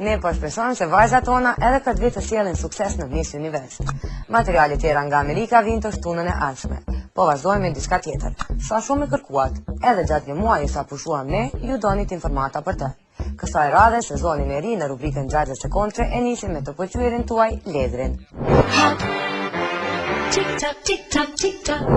Ne po shpresojmë se vajzat tona edhe këtë vit të sjellin sukses në Miss Universe. Materiale tjera nga Amerika vijnë të shtunën e ardhshme. Po vazhdojmë me diçka tjetër. Sa shumë e kërkuat, edhe gjatë një muaji sa pushuam ne, ju donit informata për të. Kësaj radhe sezonin e ri në rubrikën Ngjarjes së Kontre e nisim me të pëlqyerin tuaj Ledrin.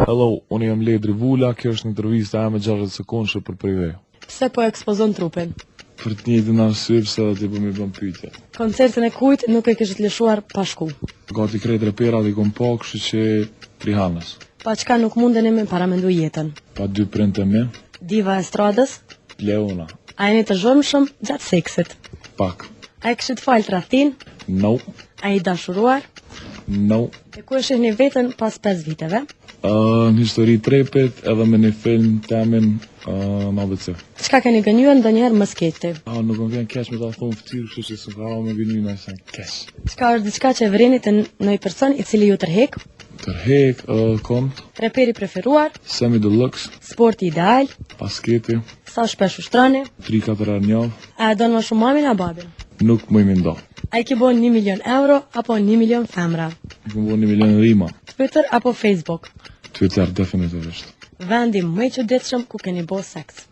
Hello, unë jam Ledri Vula, kjo është një intervista e me Ngjarjes së Kontre për Prive. Pse po ekspozon trupin? Për të njëjtën arsye pse ti po më bën pyetje. Koncertin e kujt nuk e kishit lëshuar pa shku? Gati krejt reperat i kom pa, kështu që Rihanës. Pa çka nuk mundeni me paramendu jetën? Pa dy printe me, Diva e estradës? Leona. A jeni të zhurmshëm gjatë seksit? Pak. A e kishit fal tradhtin? No. A i dashuruar? No. E ku e shihni veten pas 5 viteve? Në histori trepet edhe me një film temin në ABC. Çka keni gënjur ndonjëherë më sketi? Nuk më vjen keq me ta thonë fytyrë, kështu që s'ka me gënjur nëse keq. Çka është diçka që e vërini te ndonjë person i cili ju tërhek? Tërhek, kont, Reperi preferuar? Semi Deluxe, Sporti ideal? basketi, Sa shpesh ushtroni? 3-4 herë në javë. A e don më shumë mamin a babin? Nuk më i ndo. A i ki bon 1 milion euro apo 1 milion femra? Nuk më bën 1 milion rima. Twitter apo Facebook? Twitter definitivisht. Vendi më i çuditshëm ku keni bo seks?